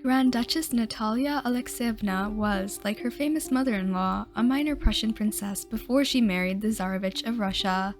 Grand Duchess Natalia Alexeievna was, like her famous mother-in-law, a minor Prussian princess before she married the Tsarevich of Russia.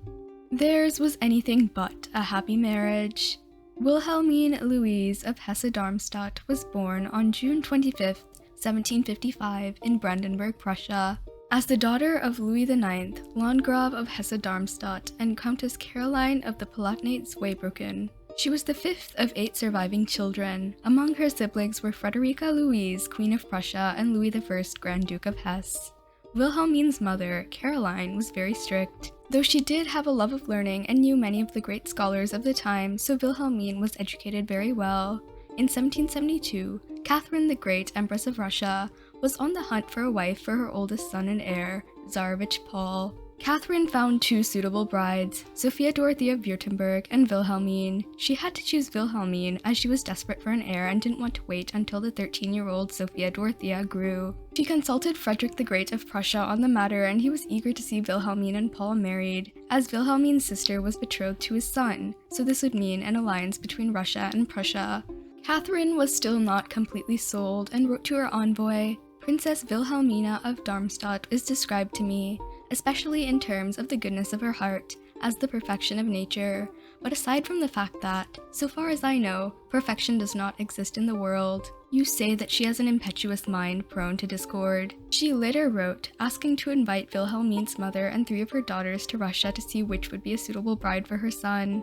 Theirs was anything but a happy marriage. Wilhelmine Louise of Hesse-Darmstadt was born on June 25, 1755 in Brandenburg, Prussia. As the daughter of Louis IX, Landgrave of Hesse-Darmstadt and Countess Caroline of the Palatinate-Zweibrücken, she was the fifth of 8 surviving children. Among her siblings were Frederica Louise, Queen of Prussia, and Louis I, Grand Duke of Hesse. Wilhelmine's mother, Caroline, was very strict, though she did have a love of learning and knew many of the great scholars of the time, so Wilhelmine was educated very well. In 1772, Catherine the Great, Empress of Russia, was on the hunt for a wife for her oldest son and heir, Tsarevich Paul. Catherine found 2 suitable brides, Sophia Dorothea of Württemberg and Wilhelmine. She had to choose Wilhelmine as she was desperate for an heir and didn't want to wait until the 13-year-old Sophia Dorothea grew. She consulted Frederick the Great of Prussia on the matter, and he was eager to see Wilhelmine and Paul married, as Wilhelmine's sister was betrothed to his son, so this would mean an alliance between Russia and Prussia. Catherine was still not completely sold and wrote to her envoy, "Princess Wilhelmina of Darmstadt is described to me, especially in terms of the goodness of her heart, as the perfection of nature, but aside from the fact that, so far as I know, perfection does not exist in the world, you say that she has an impetuous mind prone to discord." She later wrote, asking to invite Wilhelmine's mother and 3 of her daughters to Russia to see which would be a suitable bride for her son.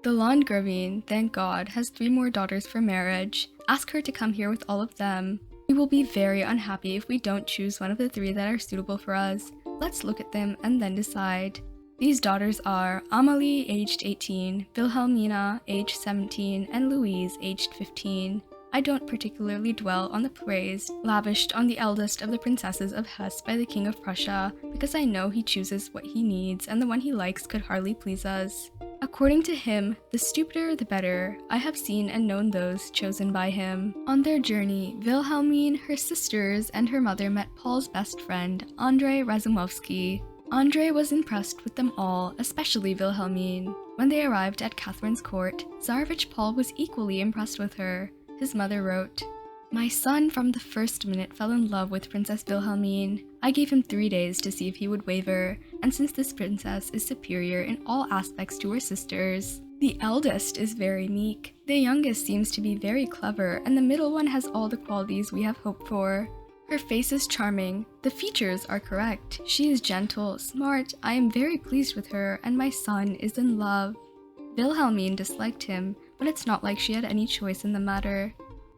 The Landgravine, thank God, has 3 more daughters for marriage. Ask her to come here with all of them. We will be very unhappy if we don't choose one of the 3 that are suitable for us. Let's look at them and then decide. These daughters are Amalie, aged 18, Wilhelmina, aged 17, and Louise, aged 15. I don't particularly dwell on the praise lavished on the eldest of the princesses of Hesse by the King of Prussia, because I know he chooses what he needs, and the one he likes could hardly please us. According to him, the stupider the better. I have seen and known those chosen by him. On their journey, Wilhelmine, her sisters, and her mother met Paul's best friend, Andrei Razumovsky. Andrei was impressed with them all, especially Wilhelmine. When they arrived at Catherine's court, Tsarevich Paul was equally impressed with her. His mother wrote, "My son from the first minute fell in love with Princess Wilhelmine. I gave him 3 days to see if he would waver, and since this princess is superior in all aspects to her sisters, the eldest is very meek, the youngest seems to be very clever, and the middle one has all the qualities we have hoped for. Her face is charming, the features are correct, she is gentle, smart, I am very pleased with her, and my son is in love." Wilhelmine disliked him, but it's not like she had any choice in the matter.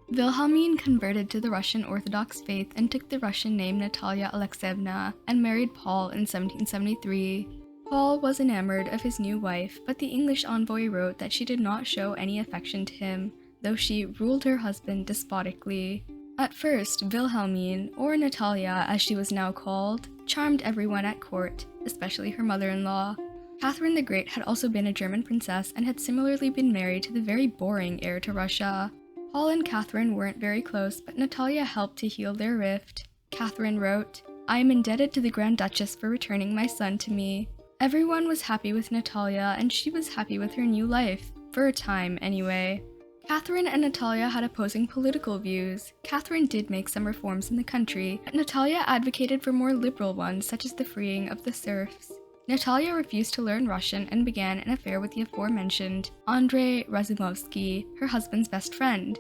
Wilhelmine converted to the Russian Orthodox faith and took the Russian name Natalia Alexeievna and married Paul in 1773. Paul was enamored of his new wife, but the English envoy wrote that she did not show any affection to him, though she ruled her husband despotically. At first, Wilhelmine, or Natalia as she was now called, charmed everyone at court, especially her mother-in-law. Catherine the Great had also been a German princess and had similarly been married to the very boring heir to Russia. Paul and Catherine weren't very close, but Natalia helped to heal their rift. Catherine wrote, "I am indebted to the Grand Duchess for returning my son to me." Everyone was happy with Natalia, and she was happy with her new life, for a time anyway. Catherine and Natalia had opposing political views. Catherine did make some reforms in the country, but Natalia advocated for more liberal ones, such as the freeing of the serfs. Natalia refused to learn Russian and began an affair with the aforementioned Andrei Razumovsky, her husband's best friend.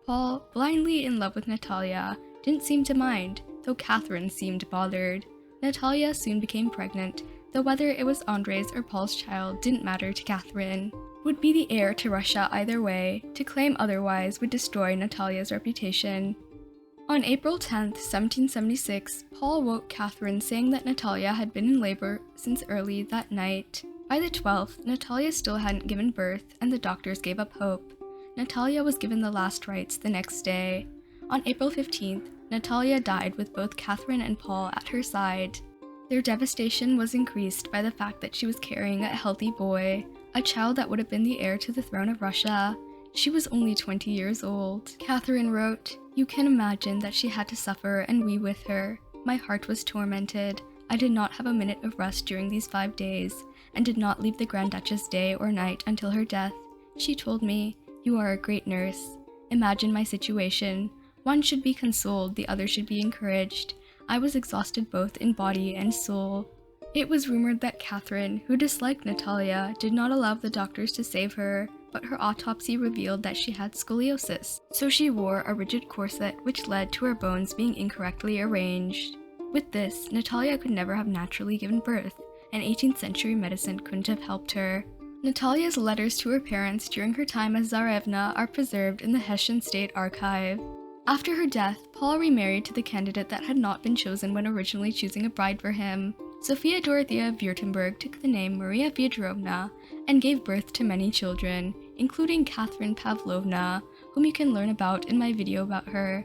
Paul, blindly in love with Natalia, didn't seem to mind, though Catherine seemed bothered. Natalia soon became pregnant, though whether it was Andrei's or Paul's child didn't matter to Catherine. Would be the heir to Russia either way. To claim otherwise would destroy Natalia's reputation. On April 10, 1776, Paul woke Catherine saying that Natalia had been in labor since early that night. By the 12th, Natalia still hadn't given birth, and the doctors gave up hope. Natalia was given the last rites the next day. On April 15th, Natalia died with both Catherine and Paul at her side. Their devastation was increased by the fact that she was carrying a healthy boy, a child that would have been the heir to the throne of Russia. She was only 20 years old. Catherine wrote, "You can imagine that she had to suffer and we with her. My heart was tormented. I did not have a minute of rest during these 5 days, and did not leave the Grand Duchess day or night until her death. She told me, 'You are a great nurse.' Imagine my situation. One should be consoled, the other should be encouraged. I was exhausted both in body and soul. It was rumored that Catherine, who disliked Natalia, did not allow the doctors to save her, but her autopsy revealed that she had scoliosis, so she wore a rigid corset which led to her bones being incorrectly arranged. With this, Natalia could never have naturally given birth, and 18th century medicine couldn't have helped her. Natalia's letters to her parents during her time as Tsarevna are preserved in the Hessian State Archive. After her death, Paul remarried to the candidate that had not been chosen when originally choosing a bride for him. Sophia Dorothea of Württemberg took the name Maria Fyodorovna and gave birth to many children, including Catherine Pavlovna, whom you can learn about in my video about her.